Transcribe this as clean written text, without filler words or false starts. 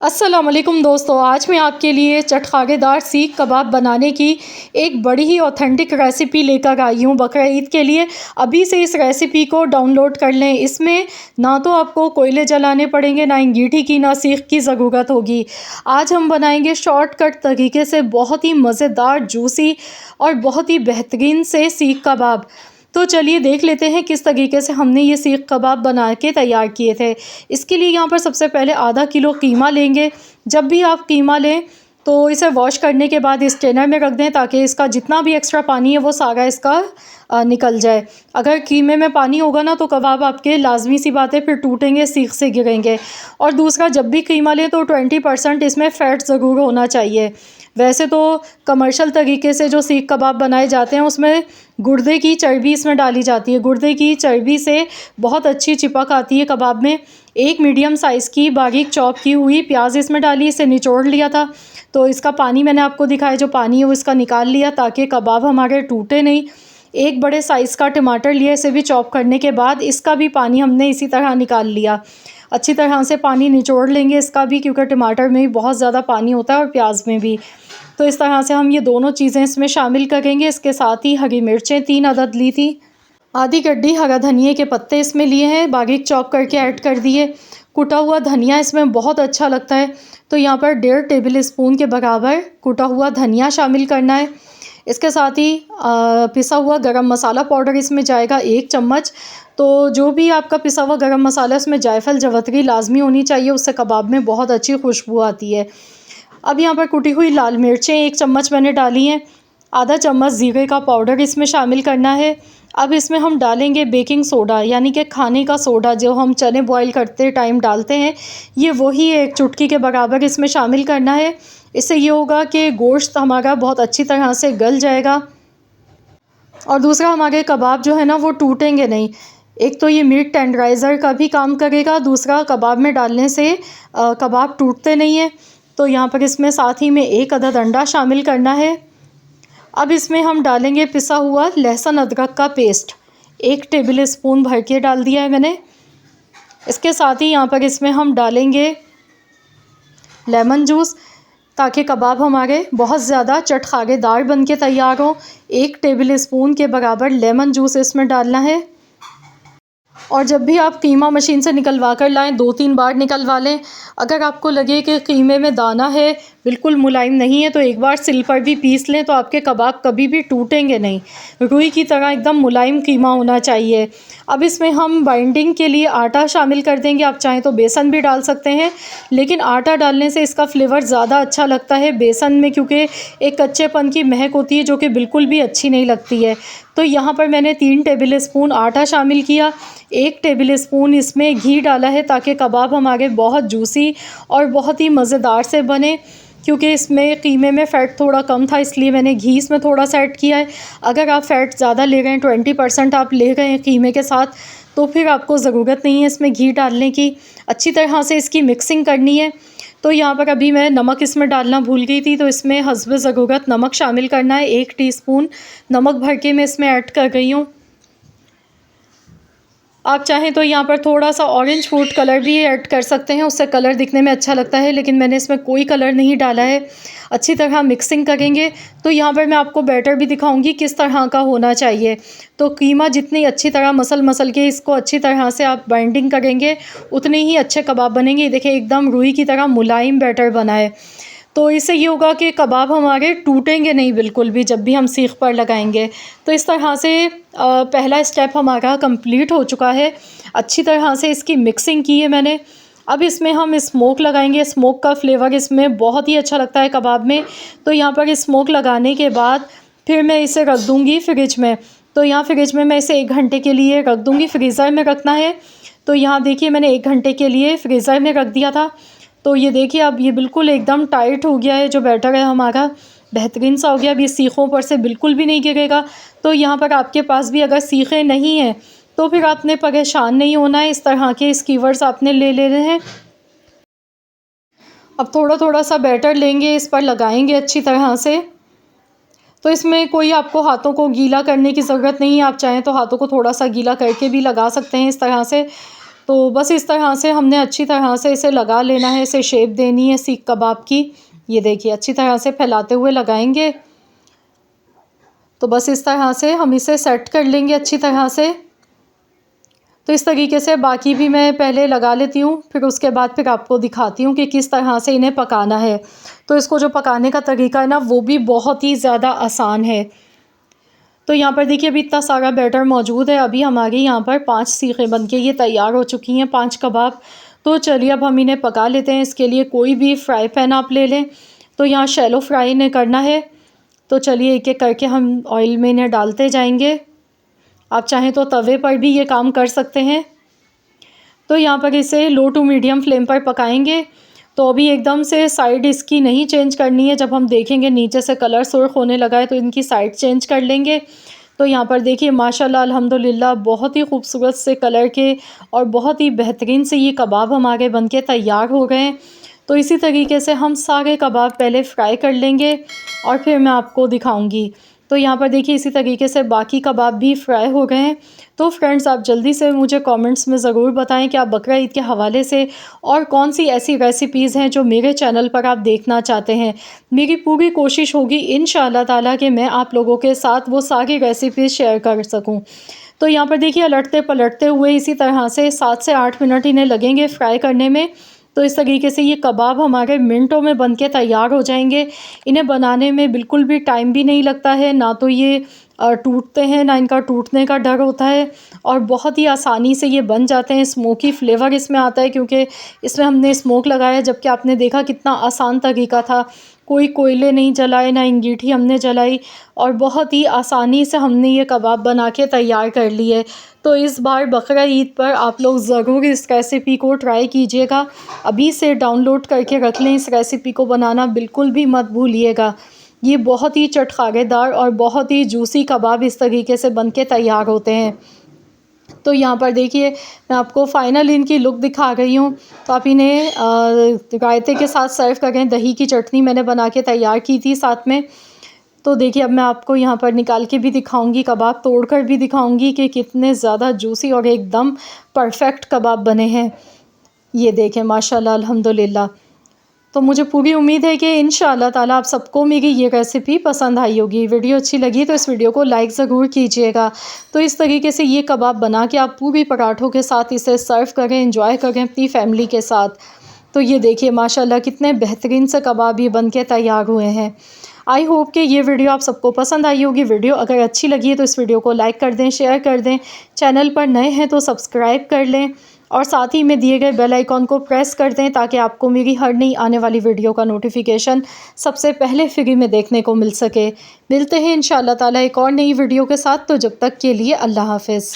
अस्सलाम वालेकुम दोस्तों, आज मैं आपके लिए चटखारेदार सीख कबाब बनाने की एक बड़ी ही ऑथेंटिक रेसिपी लेकर आई हूँ बकरा ईद के लिए। अभी से इस रेसिपी को डाउनलोड कर लें। इसमें ना तो आपको कोयले जलाने पड़ेंगे, ना अंगीठी की, ना सीख की ज़रूरत होगी। आज हम बनाएंगे शॉर्टकट तरीके से बहुत ही मज़ेदार, जूसी और बहुत ही बेहतरीन से सीख कबाब। तो चलिए देख लेते हैं किस तरीके से हमने ये सीख कबाब बना के तैयार किए थे। इसके लिए यहाँ पर सबसे पहले आधा किलो कीमा लेंगे। जब भी आप कीमा लें तो इसे वॉश करने के बाद इस स्ट्रेनर में रख दें ताकि इसका जितना भी एक्स्ट्रा पानी है वो सारा इसका निकल जाए। अगर कीमे में पानी होगा ना तो कबाब आपके लाजमी सी बात है फिर टूटेंगे, सीख से गिरेंगे। और दूसरा, जब भी कीमा लें तो 20% इसमें फ़ैट ज़रूर होना चाहिए। वैसे तो कमर्शियल तरीके से जो सीख कबाब बनाए जाते हैं उसमें गुर्दे की चर्बी इसमें डाली जाती है। गुर्दे की चर्बी से बहुत अच्छी चिपक आती है कबाब में। एक मीडियम साइज़ की बारीक चॉप की हुई प्याज इसमें डाली, इसे निचोड़ लिया था। तो इसका पानी मैंने आपको दिखाया, जो पानी है वो इसका निकाल लिया ताकि कबाब हमारे टूटे नहीं। एक बड़े साइज़ का टमाटर लिया, इसे भी चॉप करने के बाद इसका भी पानी हमने इसी तरह निकाल लिया। अच्छी तरह से पानी निचोड़ लेंगे इसका भी, क्योंकि टमाटर में भी बहुत ज़्यादा पानी होता है और प्याज में भी। तो इस तरह से हम ये दोनों चीज़ें इसमें शामिल करेंगे। इसके साथ ही हरी मिर्चें 3 अदद ली थी, आधी गड्डी हरा धनिए के पत्ते इसमें लिए हैं, बारीक चॉप करके ऐड कर दिए। कुटा हुआ धनिया इसमें बहुत अच्छा लगता है, तो यहाँ पर 1.5 टेबल स्पून के बराबर कुटा हुआ धनिया शामिल करना है। इसके साथ ही पिसा हुआ गरम मसाला पाउडर इसमें जाएगा 1 चम्मच। तो जो भी आपका पिसा हुआ गरम मसाला, उसमें जायफल जवतरी लाजमी होनी चाहिए, उससे कबाब में बहुत अच्छी खुशबू आती है। अब यहाँ पर कुटी हुई लाल मिर्चें 1 चम्मच मैंने डाली हैं। आधा चम्मच ज़ीरे का पाउडर इसमें शामिल करना है। अब इसमें हम डालेंगे बेकिंग सोडा, यानी कि खाने का सोडा जो हम चने बॉईल करते टाइम डालते हैं, ये वही 1 चुटकी के बराबर इसमें शामिल करना है। इससे ये होगा कि गोश्त हमारा बहुत अच्छी तरह से गल जाएगा और दूसरा, हमारे कबाब जो है ना वो टूटेंगे नहीं। एक तो ये मीट टेंडराइज़र का भी काम करेगा, दूसरा कबाब में डालने से कबाब टूटते नहीं हैं। तो यहाँ पर इसमें साथ ही में 1 अदद अंडा शामिल करना है। अब इसमें हम डालेंगे पिसा हुआ लहसुन अदरक का पेस्ट, 1 टेबल स्पून भर के डाल दिया है मैंने। इसके साथ ही यहाँ पर इसमें हम डालेंगे लेमन जूस, ताकि कबाब हमारे बहुत ज़्यादा चटखारेदार बन के तैयार हो। 1 टेबल स्पून के बराबर लेमन जूस इसमें डालना है। और जब भी आप कीमा मशीन से निकलवा कर लाएँ 2-3 बार निकलवा लें। अगर आपको लगे कि कीमे में दाना है, बिल्कुल मुलायम नहीं है, तो एक बार सिल पर भी पीस लें, तो आपके कबाब कभी भी टूटेंगे नहीं। रुई की तरह एकदम मुलायम कीमा होना चाहिए। अब इसमें हम बाइंडिंग के लिए आटा शामिल कर देंगे। आप चाहें तो बेसन भी डाल सकते हैं, लेकिन आटा डालने से इसका फ्लेवर ज़्यादा अच्छा लगता है। बेसन में क्योंकि एक कच्चेपन की महक होती है जो कि बिल्कुल भी अच्छी नहीं लगती है। तो यहाँ पर मैंने 3 टेबल स्पून आटा शामिल किया, 1 टेबल स्पून इसमें घी डाला है ताकि कबाब हमारे बहुत जूसी और बहुत ही मज़ेदार से बने। क्योंकि इसमें कीमे में फ़ैट थोड़ा कम था, इसलिए मैंने घी इसमें थोड़ा सा ऐड किया है। अगर आप फ़ैट ज़्यादा ले रहे हैं, 20% आप ले रहे हैं कीमे के साथ, तो फिर आपको ज़रूरत नहीं है इसमें घी डालने की। अच्छी तरह से इसकी मिक्सिंग करनी है। तो यहाँ पर अभी मैं नमक इसमें डालना भूल गई थी, तो इसमें हस्ब ज़रूरत नमक शामिल करना है। 1 टीस्पून नमक भर के मैं इसमें ऐड कर गई हूँ। आप चाहें तो यहाँ पर थोड़ा सा ऑरेंज फूड कलर भी ऐड कर सकते हैं, उससे कलर दिखने में अच्छा लगता है, लेकिन मैंने इसमें कोई कलर नहीं डाला है। अच्छी तरह मिक्सिंग करेंगे। तो यहाँ पर मैं आपको बैटर भी दिखाऊंगी किस तरह का होना चाहिए। तो कीमा जितनी अच्छी तरह मसल के इसको अच्छी तरह से आप बाइंडिंग करेंगे, उतने ही अच्छे कबाब बनेंगे। देखिए एकदम रुई की तरह मुलायम बैटर बना है। तो इससे ये होगा कि कबाब हमारे टूटेंगे नहीं बिल्कुल भी जब भी हम सीख पर लगाएंगे। तो इस तरह से पहला स्टेप हमारा कंप्लीट हो चुका है। अच्छी तरह से इसकी मिक्सिंग की है मैंने। अब इसमें हम स्मोक लगाएंगे। स्मोक का फ्लेवर इसमें बहुत ही अच्छा लगता है कबाब में। तो यहाँ पर स्मोक लगाने के बाद फिर मैं इसे रख दूँगी फ्रिज में। तो यहाँ फ्रिज में मैं इसे 1 घंटे के लिए रख दूँगी। फ्रीज़र में रखना है। तो यहाँ देखिए मैंने 1 घंटे के लिए फ्रीज़र में रख दिया था। तो ये देखिए अब ये बिल्कुल एकदम टाइट हो गया है, जो बैटर है हमारा बेहतरीन सा हो गया। अब ये सीखों पर से बिल्कुल भी नहीं गिरेगा। तो यहाँ पर आपके पास भी अगर सीखें नहीं हैं तो फिर आपने परेशान नहीं होना है। इस तरह के स्कीवर्स आपने ले लेने हैं। अब थोड़ा थोड़ा सा बैटर लेंगे, इस पर लगाएंगे अच्छी तरह से। तो इसमें कोई आपको हाथों को गीला करने की ज़रूरत नहीं है। आप चाहें तो हाथों को थोड़ा सा गीला करके भी लगा सकते हैं इस तरह से। तो बस इस तरह से हमने अच्छी तरह से इसे लगा लेना है, इसे शेप देनी है सीख कबाब की। ये देखिए अच्छी तरह से फैलाते हुए लगाएंगे। तो बस इस तरह से हम इसे सेट कर लेंगे अच्छी तरह से। तो इस तरीके से बाकी भी मैं पहले लगा लेती हूँ, फिर उसके बाद फिर आपको दिखाती हूँ कि किस तरह से इन्हें पकाना है। तो इसको जो पकाने का तरीका है ना, वो भी बहुत ही ज़्यादा आसान है। तो यहाँ पर देखिए अभी इतना सारा बैटर मौजूद है। अभी हमारे यहाँ पर 5 सीखें बन के ये तैयार हो चुकी हैं, 5 कबाब। तो चलिए अब हम इन्हें पका लेते हैं। इसके लिए कोई भी फ्राई पैन आप ले लें। तो यहाँ शैलो फ्राई इन्हें करना है। तो चलिए एक एक करके हम ऑयल में इन्हें डालते जाएंगे। आप चाहें तो तवे पर भी ये काम कर सकते हैं। तो यहाँ पर इसे लो टू मीडियम फ्लेम पर पकाएंगे। तो अभी एकदम से साइड इसकी नहीं चेंज करनी है। जब हम देखेंगे नीचे से कलर सुर्ख होने लगा है तो इनकी साइड चेंज कर लेंगे। तो यहाँ पर देखिए माशाल्लाह अल्हम्दुलिल्लाह बहुत ही खूबसूरत से कलर के और बहुत ही बेहतरीन से ये कबाब हमारे बनके तैयार हो गए हैं। तो इसी तरीके से हम सारे कबाब पहले फ्राई कर लेंगे और फिर मैं आपको दिखाऊंगी। तो यहाँ पर देखिए इसी तरीके से बाकी कबाब भी फ्राई हो गए हैं। तो फ्रेंड्स आप जल्दी से मुझे कमेंट्स में ज़रूर बताएं कि आप बकरा ईद के हवाले से और कौन सी ऐसी रेसिपीज़ हैं जो मेरे चैनल पर आप देखना चाहते हैं। मेरी पूरी कोशिश होगी इंशाअल्लाह ताला कि मैं आप लोगों के साथ वो सारी रेसिपीज़ शेयर कर सकूं। तो यहाँ पर देखिए पलटते पलटते हुए इसी तरह से 7 से 8 मिनट इन्हें लगेंगे फ्राई करने में। तो इस तरीके से ये कबाब हमारे मिनटों में बनके तैयार हो जाएंगे। इन्हें बनाने में बिल्कुल भी टाइम भी नहीं लगता है, ना तो ये टूटते हैं, ना इनका टूटने का डर होता है और बहुत ही आसानी से ये बन जाते हैं। स्मोकी फ्लेवर इसमें आता है क्योंकि इसमें हमने स्मोक लगाया, जबकि आपने देखा कितना आसान तरीका था। कोई कोयले नहीं जलाए, ना अंगीठी हमने जलाई और बहुत ही आसानी से हमने ये कबाब बना के तैयार कर लिए। तो इस बार बकरा ईद पर आप लोग ज़रूर इस रेसिपी को ट्राई कीजिएगा। अभी से डाउनलोड करके रख लें, इस रेसिपी को बनाना बिल्कुल भी मत भूलिएगा। ये बहुत ही चटखारेदार और बहुत ही जूसी कबाब इस तरीके से बन के तैयार होते हैं। तो यहाँ पर देखिए मैं आपको फ़ाइनल इनकी लुक दिखा रही हूँ। तो आप इन्हें रायते के साथ सर्व करें। दही की चटनी मैंने बना के तैयार की थी साथ में। तो देखिए अब मैं आपको यहाँ पर निकाल के भी दिखाऊंगी, कबाब तोड़कर भी दिखाऊंगी कि कितने ज़्यादा जूसी और एकदम परफेक्ट कबाब बने हैं। ये देखें माशाल्लाह अल्हम्दुलिल्लाह। तो मुझे पूरी उम्मीद है कि इंशाअल्लाह ताला आप सबको मेरी ये रेसिपी पसंद आई होगी। वीडियो अच्छी लगी तो इस वीडियो को लाइक ज़रूर कीजिएगा। तो इस तरीके से ये कबाब बना के आप पूरी पराठों के साथ इसे सर्व करें, एंजॉय करें अपनी फैमिली के साथ। तो ये देखिए माशाल्लाह कितने बेहतरीन से कबाब ये बन के तैयार हुए हैं। आई होप कि ये वीडियो आप सबको पसंद आई होगी। वीडियो अगर अच्छी लगी है तो इस वीडियो को लाइक कर दें, शेयर कर दें। चैनल पर नए हैं तो सब्सक्राइब कर लें और साथ ही में दिए गए बेल आइकॉन को प्रेस कर दें ताकि आपको मेरी हर नई आने वाली वीडियो का नोटिफिकेशन सबसे पहले फ्री में देखने को मिल सके। मिलते हैं इंशाअल्लाह ताला एक और नई वीडियो के साथ। तो जब तक के लिए अल्लाह हाफ़िज़।